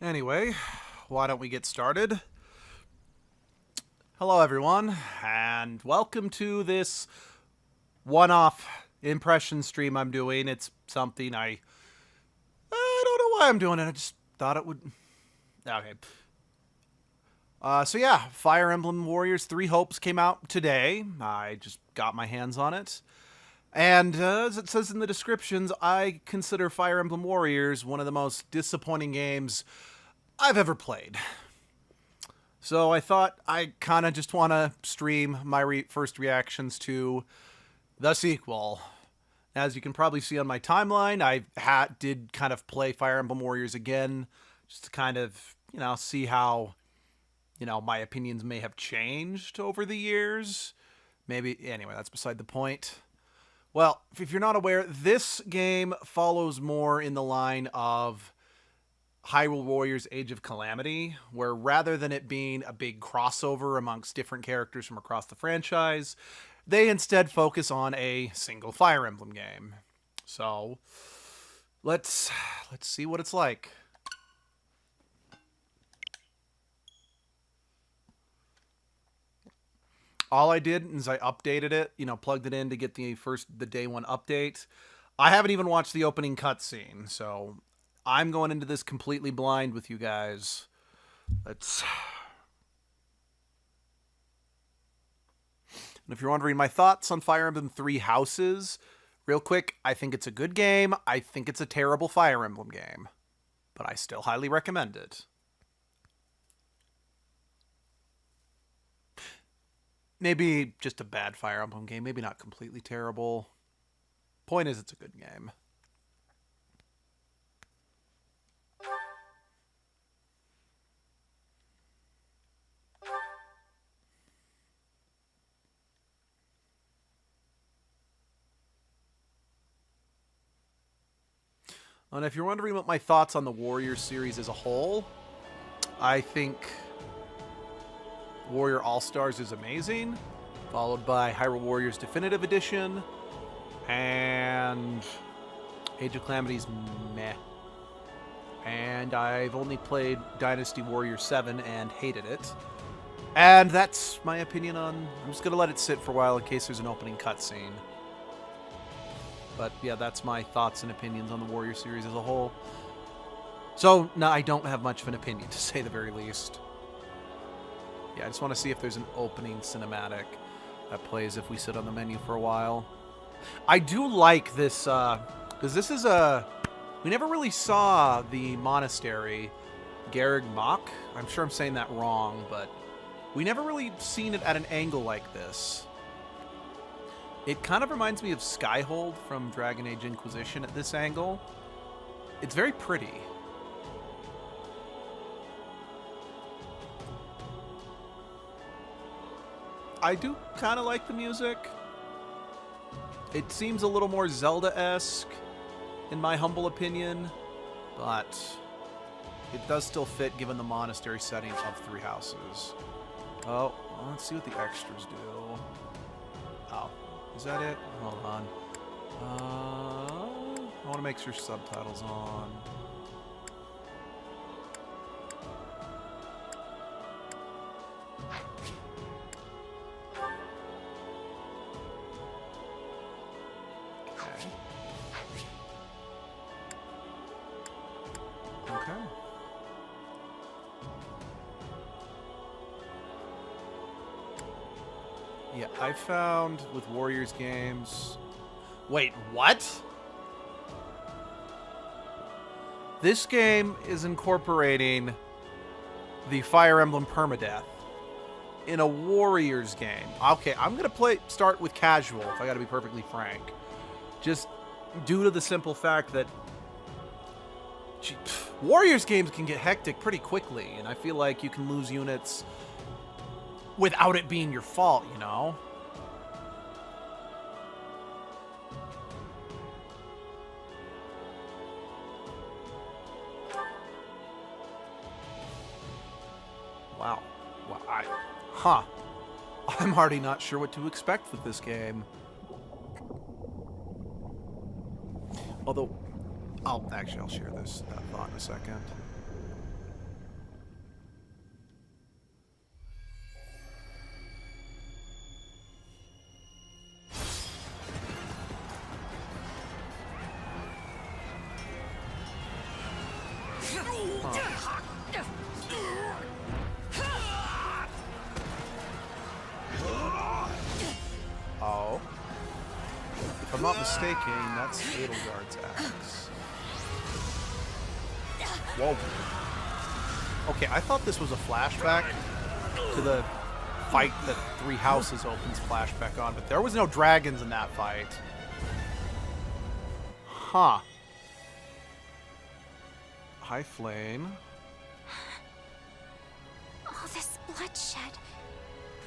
Anyway, why don't we get started? Hello, everyone, and welcome to this one-off impression stream I'm doing. It's something I don't know why I'm doing it. I just thought it would. Okay. So yeah, Fire Emblem Warriors Three Hopes came out today. I just got my hands on it. And as it says in the descriptions, I consider Fire Emblem Warriors one of the most disappointing games I've ever played. So I thought I kind of just want to stream my first reactions to the sequel. As you can probably see on my timeline, did kind of play Fire Emblem Warriors again, just to kind of, see how, my opinions may have changed over the years. Maybe, anyway, that's beside the point. Well, if you're not aware, this game follows more in the line of Hyrule Warriors Age of Calamity, where rather than it being a big crossover amongst different characters from across the franchise, they instead focus on a single Fire Emblem game. So, let's see what it's like. All I did is I updated it, plugged it in to get the day one update. I haven't even watched the opening cutscene, so I'm going into this completely blind with you guys. And if you're wondering my thoughts on Fire Emblem Three Houses, real quick, I think it's a good game. I think it's a terrible Fire Emblem game, but I still highly recommend it. Maybe just a bad Fire Emblem game. Maybe not completely terrible. Point is, it's a good game. And if you're wondering what my thoughts on the Warriors series as a whole, I think Warrior All-Stars is amazing, followed by Hyrule Warriors Definitive Edition, and Age of Calamity's meh. And I've only played Dynasty Warrior 7 and hated it. And that's my opinion on... I'm just going to let it sit for a while in case there's an opening cutscene. But yeah, that's my thoughts and opinions on the Warrior series as a whole. So, no, I don't have much of an opinion, to say the very least. Yeah, I just want to see if there's an opening cinematic that plays if we sit on the menu for a while. I do like this, because this is we never really saw the monastery, Garreg Mach. I'm sure I'm saying that wrong, but we never really seen it at an angle like this. It kind of reminds me of Skyhold from Dragon Age Inquisition at this angle. It's very pretty. I do kind of like the music. It seems a little more Zelda-esque, in my humble opinion, but it does still fit given the monastery setting of Three Houses. Oh, well, let's see what the extras do. Oh, is that it? Hold on. I want to make sure subtitles on. Okay. Yeah, I found with Warriors games... Wait, what? This game is incorporating the Fire Emblem permadeath in a Warriors game. Okay, I'm going to start with casual, if I got to be perfectly frank. Just due to the simple fact that Warriors games can get hectic pretty quickly, and I feel like you can lose units without it being your fault, you know? Wow. Well, I'm already not sure what to expect with this game. Although, I'll share that thought in a second. Oh. If I'm not mistaken, that's Edelgard's axe. Whoa. Okay, I thought this was a flashback to the fight that Three Houses opens flashback on, but there was no dragons in that fight. Huh. High Flame. All this bloodshed.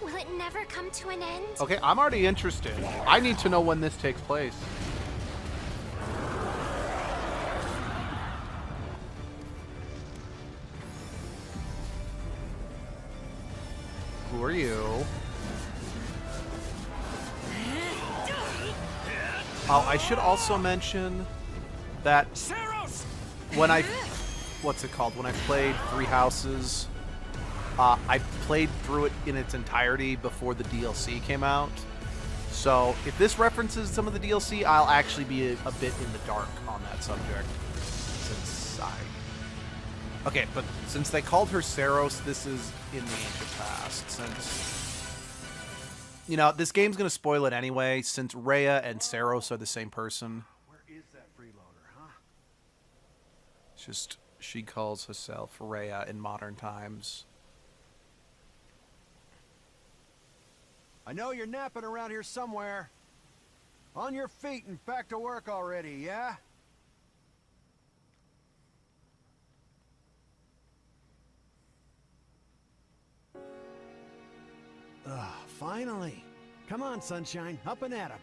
Will it never come to an end? Okay, I'm already interested. I need to know when this takes place. Who are you? Oh, I should also mention that when what's it called? When I played Three Houses, I played through it in its entirety before the DLC came out. So if this references some of the DLC, I'll actually be a bit in the dark on that subject. Okay, but since they called her Saros, this is in the ancient past. Since, you know, this game's going to spoil it anyway, since Rhea and Saros are the same person. Where is that freeloader, huh? It's just, she calls herself Rhea in modern times. I know you're napping around here somewhere. On your feet and back to work already, yeah? Finally. Come on, Sunshine. Up and at 'em.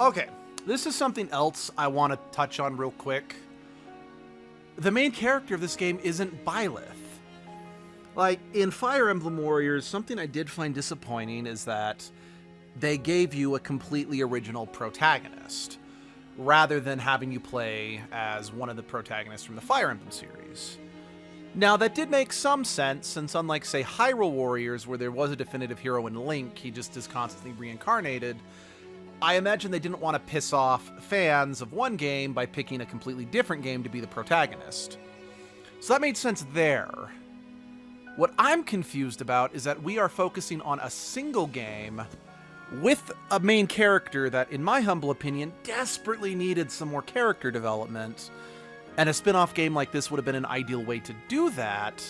Okay, this is something else I want to touch on real quick. The main character of this game isn't Byleth. Like, in Fire Emblem Warriors, something I did find disappointing is that they gave you a completely original protagonist, rather than having you play as one of the protagonists from the Fire Emblem series. Now, that did make some sense, since unlike, say, Hyrule Warriors, where there was a definitive hero in Link, he just is constantly reincarnated, I imagine they didn't want to piss off fans of one game by picking a completely different game to be the protagonist. So that made sense there. What I'm confused about is that we are focusing on a single game with a main character that, in my humble opinion, desperately needed some more character development. And a spin-off game like this would have been an ideal way to do that.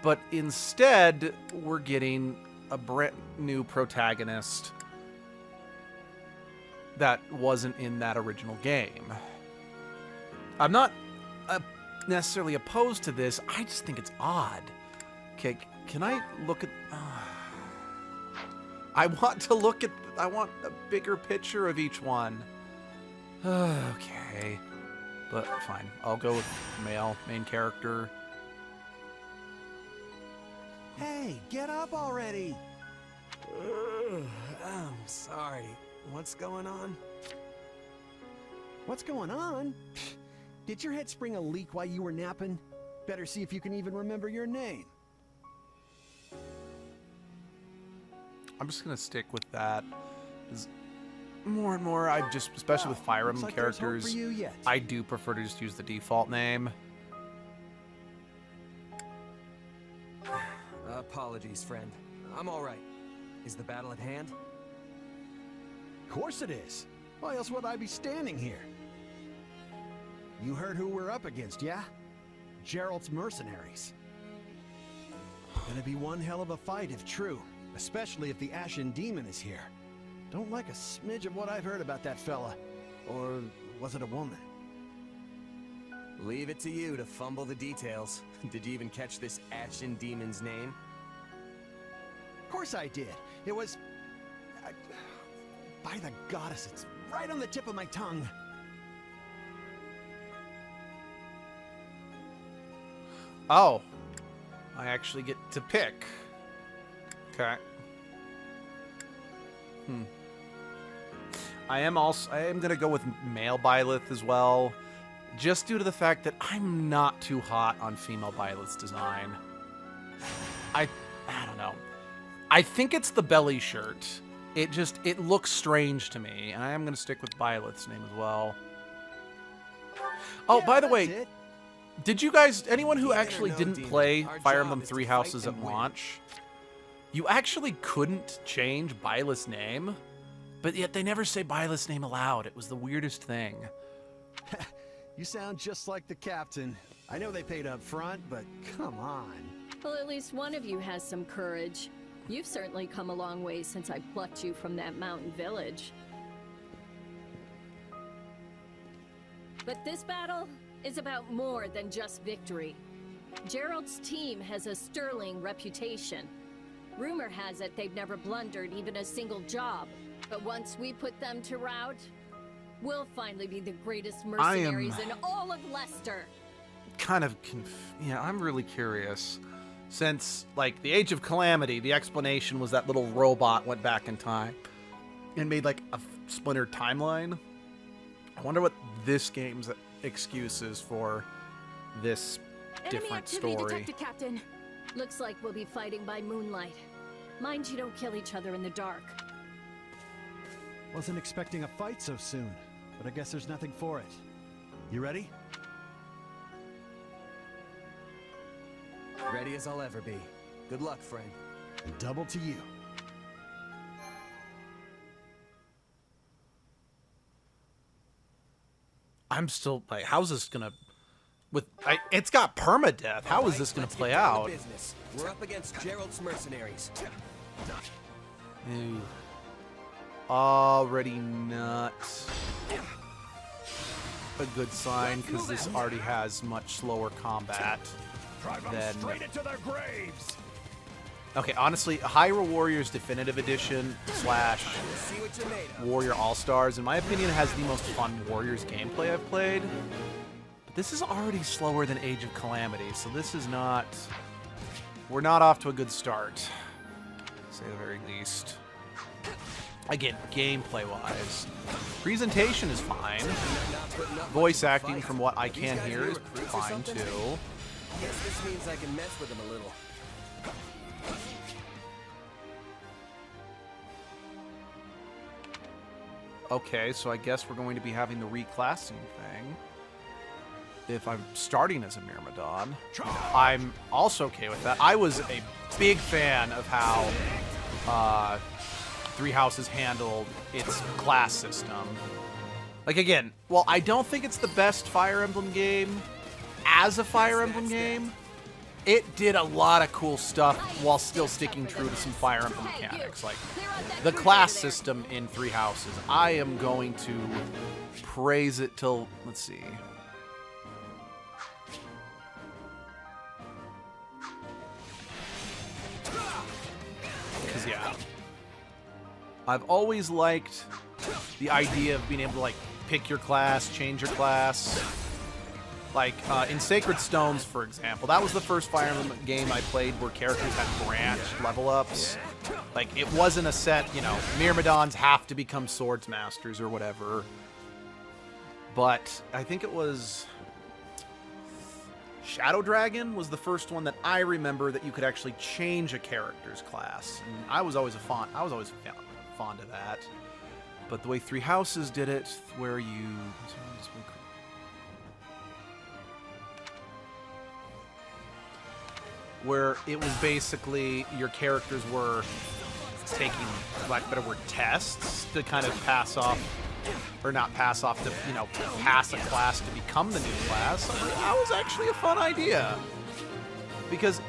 But instead, we're getting a brand new protagonist that wasn't in that original game. I'm not necessarily opposed to this, I just think it's odd. Okay, can I look at... I want a bigger picture of each one. Okay. But fine, I'll go with male, main character. Hey, get up already! I'm sorry. What's going on? What's going on? Did your head spring a leak while you were napping? Better see if you can even remember your name. I'm just gonna stick with that. More and more, I just, especially with Fire Emblem characters, I do prefer to just use the default name. Apologies, friend. I'm all right. Is the battle at hand? Of course it is. Why else would I be standing here? You heard who we're up against, yeah? Geralt's mercenaries. Gonna be one hell of a fight if true, especially if the Ashen Demon is here. Don't like a smidge of what I've heard about that fella. Or was it a woman? Leave it to you to fumble the details. Did you even catch this Ashen Demon's name? Of course I did. It was... by the goddess, it's right on the tip of my tongue. Oh. I actually get to pick. Okay. I am gonna go with male Byleth as well, just due to the fact that I'm not too hot on female Byleth's design. I don't know. I think it's the belly shirt. It looks strange to me, and I am gonna stick with Byleth's name as well. Oh, Yeah, by the that's way, it. did you guys, anyone who Demon or actually no didn't demon, play our Fire job Emblem is to Three fight Houses and at win. launch, you actually couldn't change Byleth's name, but yet they never say Byleth's name aloud. It was the weirdest thing. You sound just like the captain. I know they paid up front, but come on. Well, at least one of you has some courage. You've certainly come a long way since I plucked you from that mountain village. But this battle is about more than just victory. Gerald's team has a sterling reputation. Rumor has it they've never blundered even a single job. But once we put them to rout, we'll finally be the greatest mercenaries in all of Leicester. Kind of, yeah, I'm really curious. Since, like, the Age of Calamity, the explanation was that little robot went back in time and made, like, a splintered timeline. I wonder what this game's excuse is for this different story. Captain. Looks like we'll be fighting by moonlight. Mind you don't kill each other in the dark. Wasn't expecting a fight so soon, but I guess there's nothing for it. You ready? Ready as I'll ever be. Good luck, friend. And double to you. I'm still, like, how's this gonna... it's got permadeath. How is this gonna Let's play get down to out? business. We're up against Gerald's mercenaries. Ew. Already not a good sign, because this already has much slower combat than... straight into their graves. Okay, honestly, Hyrule Warriors Definitive Edition / See what you're made of. Warrior All-Stars, in my opinion, has the most fun Warriors gameplay I've played. But this is already slower than Age of Calamity, so this is not... We're not off to a good start, to say the very least. Again, gameplay-wise. Presentation is fine. Voice acting, from what I can hear, is fine, too. Guess this means I can mess with him a little. Okay, so I guess we're going to be having the reclassing thing. If I'm starting as a Myrmidon, I'm also okay with that. I was a big fan of how Three Houses handled its class system. Like, again, well, I don't think it's the best Fire Emblem game as a Fire Emblem game. It did a lot of cool stuff while still sticking true to some Fire Emblem mechanics. Like, the class system in Three Houses, I am going to praise it till, let's see. Because, yeah, I've always liked the idea of being able to, like, pick your class, change your class. Like, in Sacred Stones, for example, that was the first Fire Emblem game I played where characters had branched level-ups. Like, it wasn't a set, you know, Myrmidons have to become Swords Masters or whatever. But I think it was... Shadow Dragon was the first one that I remember that you could actually change a character's class. And I was always fond of that. But the way Three Houses did it, where you... where it was basically your characters were taking, for lack of a better word, tests to kind of pass off, or not pass off, to, you know, pass a class to become the new class. That was actually a fun idea. Because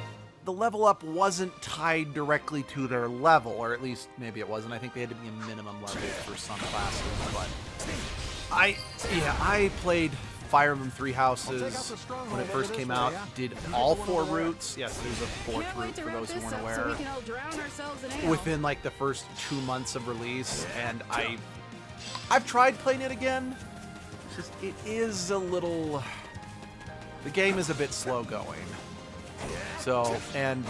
the level up wasn't tied directly to their level, or at least maybe it wasn't. I think they had to be a minimum level for some classes, but I played Fire Emblem Three Houses when it first came out, did all 4 routes. Yes, there's a 4th route for those who weren't aware. Within like the first 2 months of release, and I've tried playing it again. It's just, it is a little... The game is a bit slow going. So, and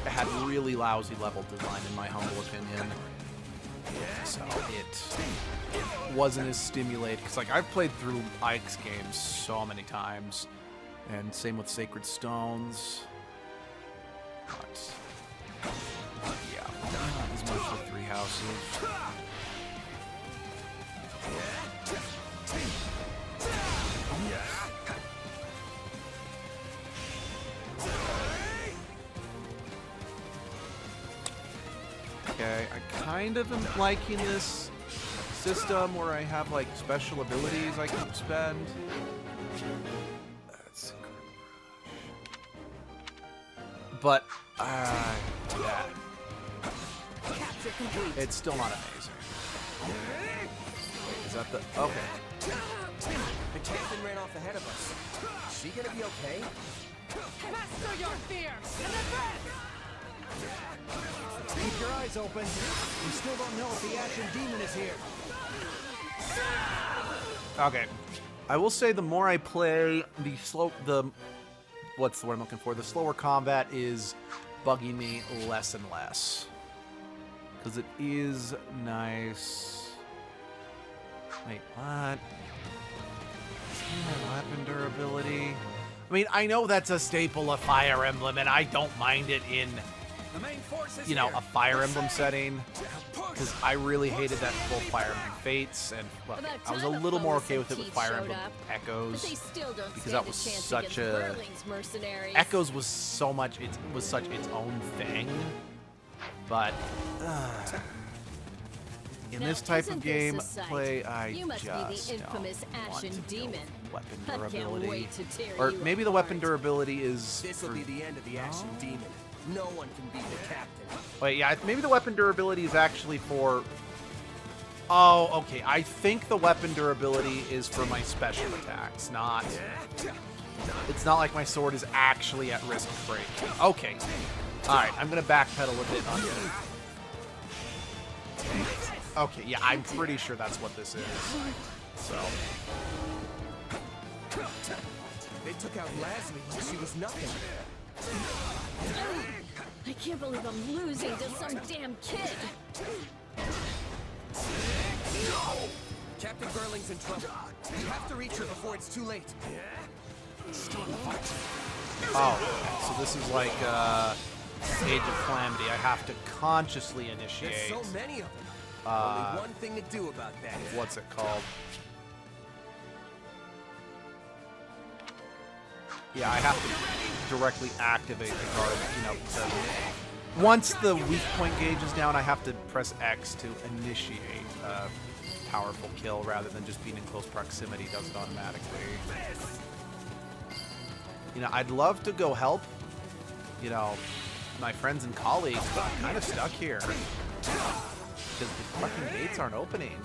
it had really lousy level design in my humble opinion. So it wasn't as stimulating, because like I've played through Ike's games so many times, and same with Sacred Stones. But yeah, not as much with Three Houses. kind of am liking this system where I have like special abilities I can spend. But yeah, it's still not amazing. Wait, is that the okay? The captain ran off ahead of us. Is she gonna be okay? Master your fear and advance! Keep your eyes open. We still don't know if the Ashen Demon is here. Okay. I will say the more I play, what's the word I'm looking for? The slower combat is bugging me less and less. Because it is nice. Wait, what? Weapon durability. I mean, I know that's a staple of Fire Emblem, and I don't mind it in, you know, a Fire Emblem setting. Because I really hated that full Fire Emblem Fates, and well, I was a little more okay with it with Fire Emblem Echoes, because that was such a Echoes was so much it was such its own thing. But in this type of game play, I just don't want to deal with weapon durability, or maybe the weapon durability is. This will be the end of the Ashen Demon. No one can beat the captain. Wait, yeah, maybe the weapon durability is actually for... Oh, okay. I think the weapon durability is for my special attacks, not... It's not like my sword is actually at risk of breaking. Okay. Alright, I'm going to backpedal a bit on this. Okay, yeah, I'm pretty sure that's what this is. So... They took out Leslie when she was nothing. I can't believe I'm losing to some damn kid. Captain Burling's in trouble. We have to reach her before it's too late. Oh, okay. So this is like Age of Calamity. I have to consciously initiate. There's so many of them. Only one thing to do about that. What's it called? Yeah, I have to directly activate the card, you know, once the weak point gauge is down, I have to press X to initiate a powerful kill rather than just being in close proximity does it automatically. You know, I'd love to go help, you know, my friends and colleagues, but I'm kind of stuck here because the fucking gates aren't opening.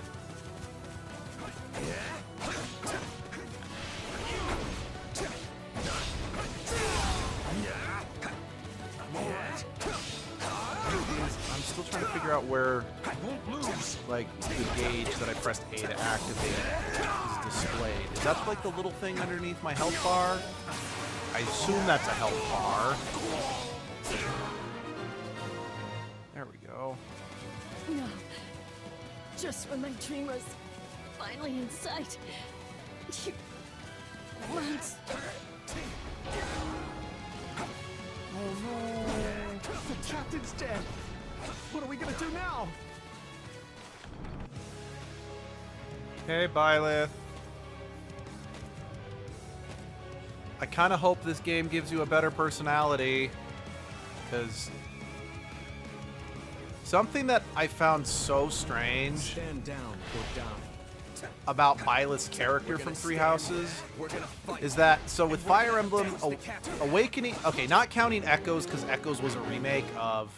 I'm still trying to figure out where, like, the gauge that I pressed A to activate is displayed. Is that like the little thing underneath my health bar? I assume that's a health bar. There we go. No. Just when my dream was finally in sight. You monster. Oh no! The captain's dead! What are we gonna do now? Hey, Byleth. I kind of hope this game gives you a better personality, because something that I found so strange Stand down or die. about Byleth's character from Three Houses is that, so with Fire Emblem Awakening, okay, not counting Echoes, because Echoes was a remake of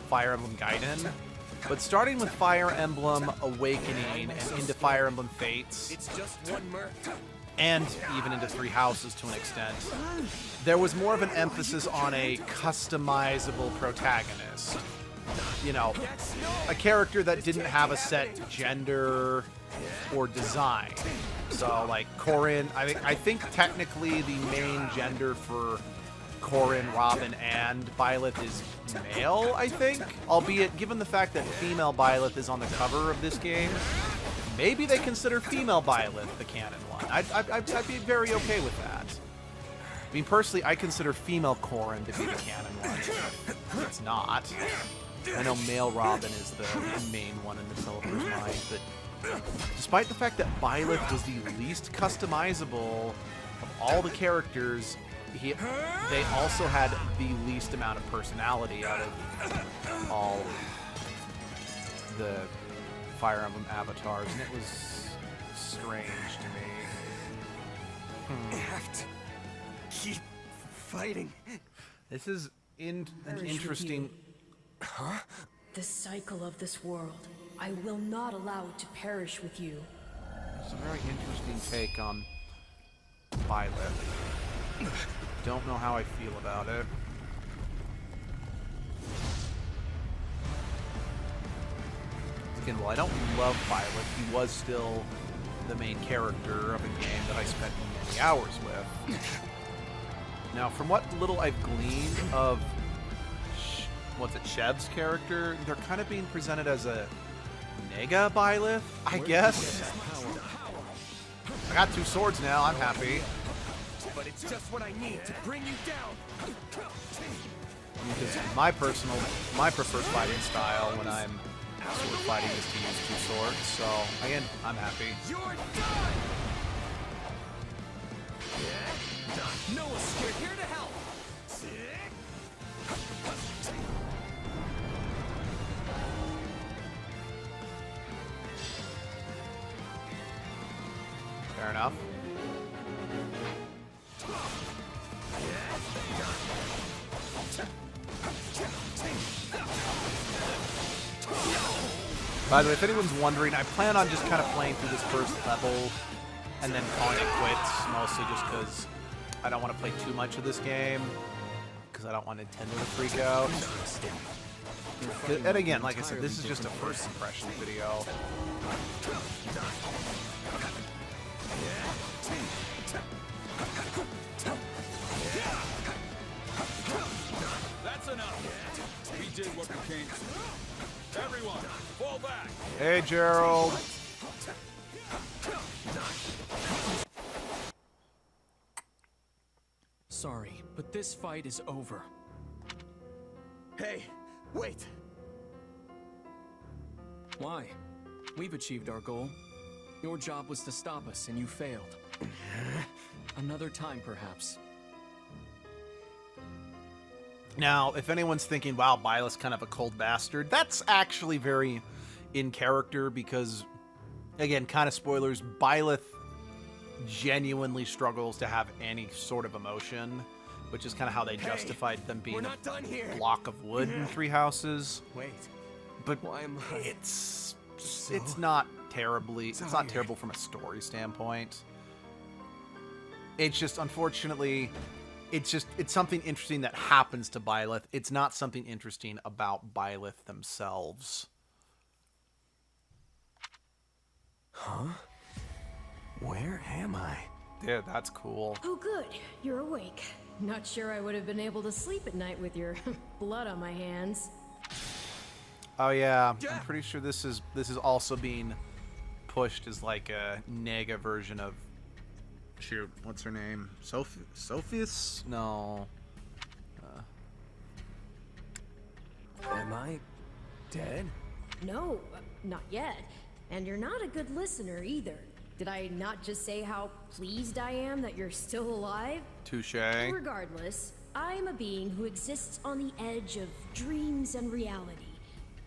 Fire Emblem Gaiden, but starting with Fire Emblem Awakening and into Fire Emblem Fates, It's just one merc. and even into Three Houses to an extent, there was more of an emphasis on a customizable protagonist. You know, a character that didn't have a set gender or design. So, like, Corrin, I think technically the main gender for Corrin, Robin, and Byleth is male, I think. Albeit, given the fact that female Byleth is on the cover of this game, maybe they consider female Byleth the canon one. I'd be very okay with that. I mean, personally, I consider female Corrin to be the canon one. It's not. I know male Robin is the main one in the developer's mind, but despite the fact that Byleth was the least customizable of all the characters, they also had the least amount of personality out of all the Fire Emblem avatars, and it was strange to me. I have to keep fighting. This is an interesting. The cycle of this world. I will not allow it to perish with you. It's a very interesting take on Violet. Don't know how I feel about it. Again, while I don't love Violet, he was still the main character of a game that I spent many hours with. Now, from what little I've gleaned of, what's it, Shev's character, they're kind of being presented as a nega Byleth, I guess. I got 2 swords now, I'm happy. But it's just what I need to bring you down. Because my preferred fighting style when I'm sword fighting is to use 2 swords, so again, I'm happy. You're done! No escape, here to help! Fair enough. By the way, if anyone's wondering, I plan on just kind of playing through this first level and then calling it quits, mostly just because I don't want to play too much of this game, because I don't want Nintendo to freak out. And again, like I said, this is just a first impression video. That's enough. We did what we came to. Everyone, fall back. Hey, Gerald. Sorry, but this fight is over. Hey, wait! Why? We've achieved our goal. Your job was to stop us, and you failed. Another time, perhaps. Now, if anyone's thinking, wow, Byleth's kind of a cold bastard, that's actually very in character because, again, kind of spoilers, Byleth genuinely struggles to have any sort of emotion, which is kind of how they justified them being not done here. a block of wood in 3 houses. Wait, But why am I it's so not terribly, it's not tired? terrible from a story standpoint. It's just, unfortunately, it's something interesting that happens to Byleth. It's not something interesting about Byleth themselves. Huh? Where am I? Dude, that's cool. Oh, good. You're awake. Not sure I would have been able to sleep at night with your blood on my hands. Oh yeah, I'm pretty sure this is also being pushed as like a nega version of, shoot, what's her name? Sophius? No. Am I dead? No, not yet. And you're not a good listener either. Did I not just say how pleased I am that you're still alive? Touche. Regardless, I'm a being who exists on the edge of dreams and reality.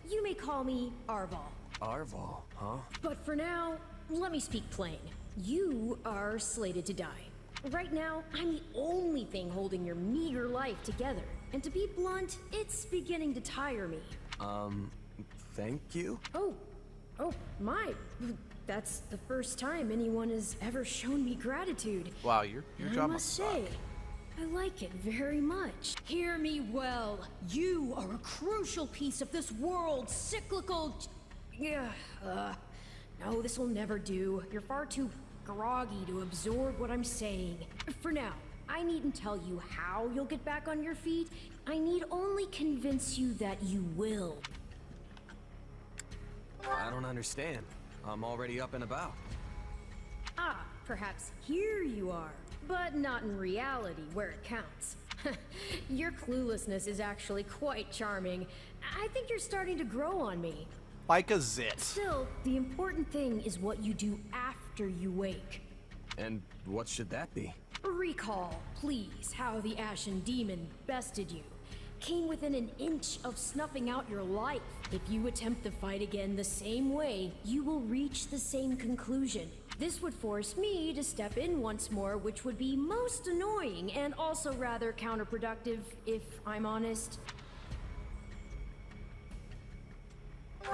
You may call me Arval. Arval, huh? But for now, let me speak plain. You are slated to die. Right now, I'm the only thing holding your meager life together. And to be blunt, it's beginning to tire me. Thank you? Oh, my. That's the first time anyone has ever shown me gratitude. Wow, your I job must must suck. say, I like it very much. Hear me well. You are a crucial piece of this world's cyclical... No, this will never do. You're far too groggy to absorb what I'm saying. For now, I needn't tell you how you'll get back on your feet. I need only convince you that you will. I don't understand. I'm already up and about. Ah, perhaps here you are. But not in reality, where it counts. Your cluelessness is actually quite charming. I think you're starting to grow on me. Like a zit. Still, the important thing is what you do after you wake. And what should that be? Recall, please, how the Ashen Demon bested you. came within an inch of snuffing out your life. If you attempt the fight again the same way, you will reach the same conclusion. This would force me to step in once more, which would be most annoying and also rather counterproductive, if I'm honest.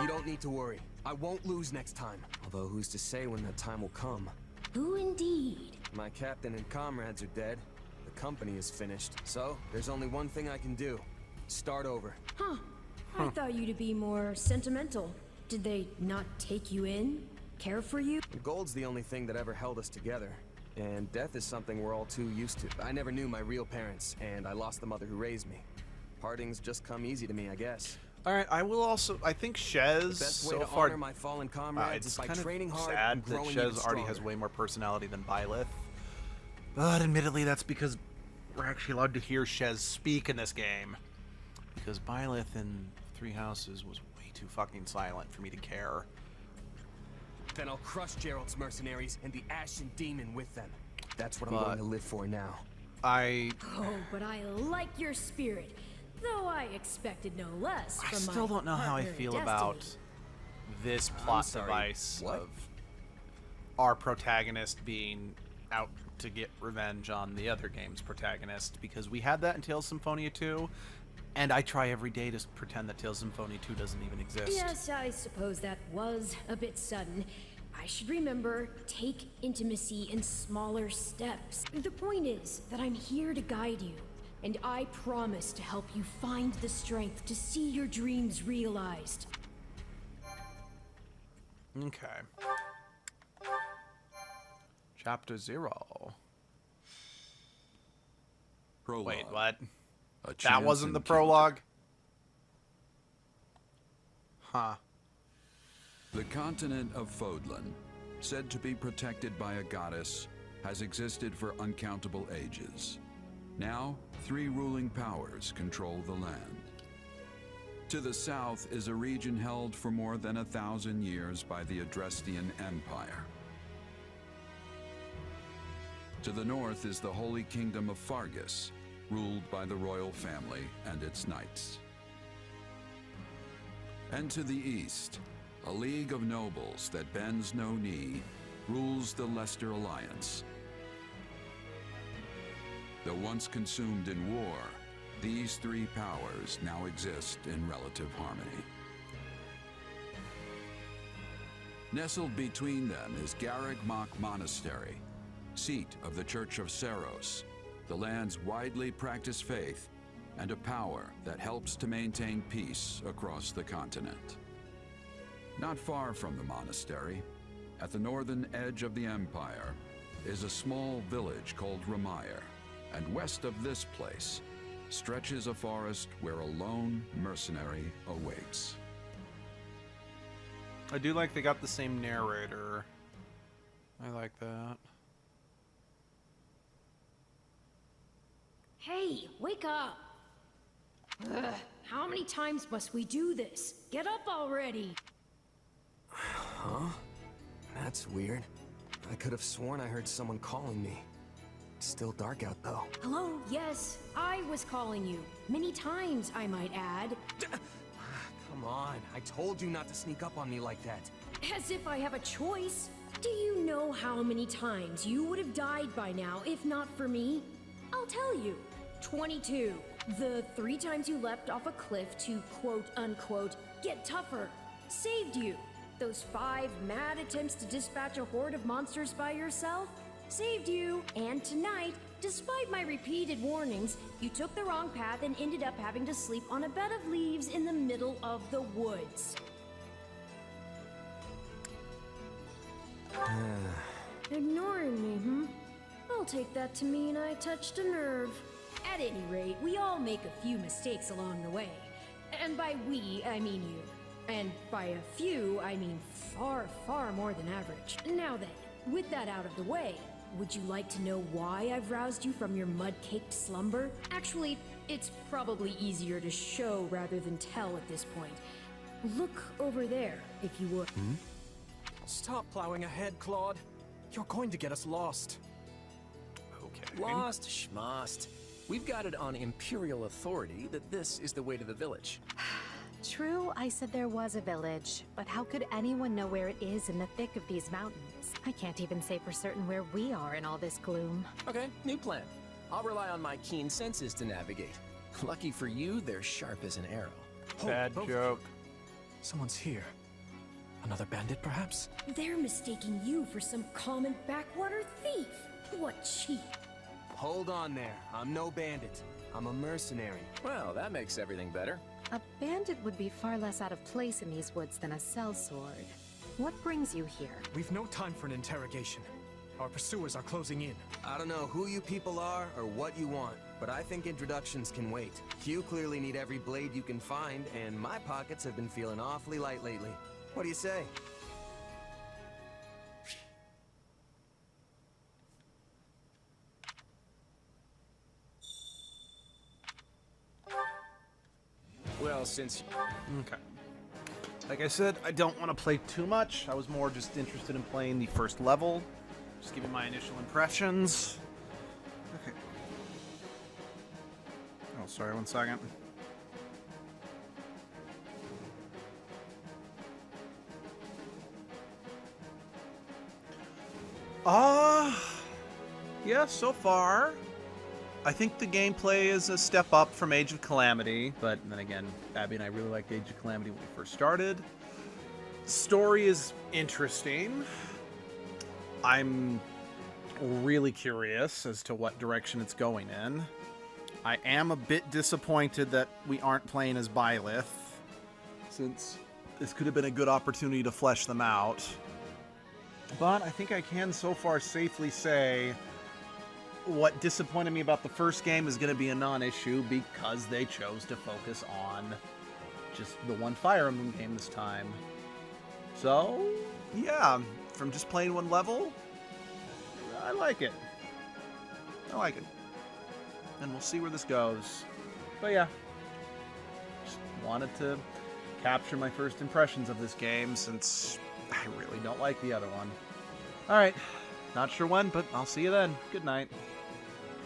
You don't need to worry. I won't lose next time. Although who's to say when that time will come? Who indeed? My captain and comrades are dead. The company is finished. So, there's only one thing I can do. Start over. Huh. I thought you to be more sentimental. Did they not take you in? Care for you? Gold's the only thing that ever held us together. And death is something we're all too used to. I never knew my real parents, and I lost the mother who raised me. Partings just come easy to me, I guess. All right, I will also. I think Shez The best way so to far. honor my fallen comrades is It's by kind training of hard sad and that growing even Shez already has stronger. way more personality than Byleth. But admittedly, that's because we're actually allowed to hear Shez speak in this game. Because Byleth in Three Houses was way too fucking silent for me to care. Then I'll crush Gerald's mercenaries and the Ashen Demon with them. That's what I'm going to live for now. I Oh, but I like your spirit. Though I expected no less I from still my don't know how I partner in feel destiny. about this plot sorry, device what? of our protagonist being out to get revenge on the other game's protagonist, because we had that in Tales Symphonia 2, and I try every day to pretend that Tales Symphonia 2 doesn't even exist. Yes, I suppose that was a bit sudden. I should remember, take intimacy in smaller steps. The point is that I'm here to guide you, and I promise to help you find the strength to see your dreams realized. Okay. Chapter 0. Prologue. Wait, what? A That chance wasn't the encounter. prologue? Huh. The continent of Fodlan, said to be protected by a goddess, has existed for uncountable ages. Now, 3 ruling powers control the land. To the south is a region held for more than 1,000 years by the Adrestian Empire. To the north is the Holy Kingdom of Fargus, ruled by the royal family and its knights. And to the east, a league of nobles that bends no knee rules the Leicester Alliance. Though once consumed in war, these 3 powers now exist in relative harmony. Nestled between them is Garreg Mach Monastery, seat of the Church of Seros, the land's widely practiced faith, and a power that helps to maintain peace across the continent. Not far from the monastery, at the northern edge of the empire, is a small village called Ramire, and west of this place stretches a forest where a lone mercenary awaits. I do like they got the same narrator. I like that. Hey, wake up! Ugh, how many times must we do this? Get up already! Huh? That's weird. I could have sworn I heard someone calling me. It's still dark out, though. Hello, yes, I was calling you. Many times, I might add. Come on, I told you not to sneak up on me like that. As if I have a choice. Do you know how many times you would have died by now if not for me? I'll tell you. 22. The 3 times you leapt off a cliff to quote-unquote get tougher saved you. Those 5 mad attempts to dispatch a horde of monsters by yourself saved you. And tonight, despite my repeated warnings, you took the wrong path and ended up having to sleep on a bed of leaves in the middle of the woods. Ignoring me, hmm? I'll take that to mean I touched a nerve. At any rate, we all make a few mistakes along the way. And by we, I mean you. And by a few, I mean far, far more than average. Now then, with that out of the way, would you like to know why I've roused you from your mud-caked slumber? Actually, it's probably easier to show rather than tell at this point. Look over there, if you would. Stop plowing ahead, Claude. You're going to get us lost. Okay. Lost schmost. We've got it on Imperial authority that this is the way to the village. True, I said there was a village, but how could anyone know where it is in the thick of these mountains? I can't even say for certain where we are in all this gloom. Okay, new plan. I'll rely on my keen senses to navigate. Lucky for you, they're sharp as an arrow. Bad both. joke. Someone's here. Another bandit, perhaps? They're mistaking you for some common backwater thief. What cheek. Hold on there. I'm no bandit. I'm a mercenary. Well, that makes everything better. A bandit would be far less out of place in these woods than a sellsword. What brings you here? We've no time for an interrogation. Our pursuers are closing in. I don't know who you people are or what you want, but I think introductions can wait. You clearly need every blade you can find, and my pockets have been feeling awfully light lately. What do you say? Well, since... Okay. Like I said, I don't want to play too much. I was more just interested in playing the first level. Just giving my initial impressions. Okay. Oh, sorry, 1 second. Yeah, so far, I think the gameplay is a step up from Age of Calamity, but then again, Abby and I really liked Age of Calamity when we first started. Story is interesting. I'm really curious as to what direction it's going in. I am a bit disappointed that we aren't playing as Byleth, since this could have been a good opportunity to flesh them out. But I think I can so far safely say what disappointed me about the first game is going to be a non-issue because they chose to focus on just the one Fire Emblem game this time. So, yeah, from just playing one level, I like it. I like it. And we'll see where this goes. But yeah, just wanted to capture my first impressions of this game since I really don't like the other one. Alright, not sure when, but I'll see you then. Good night.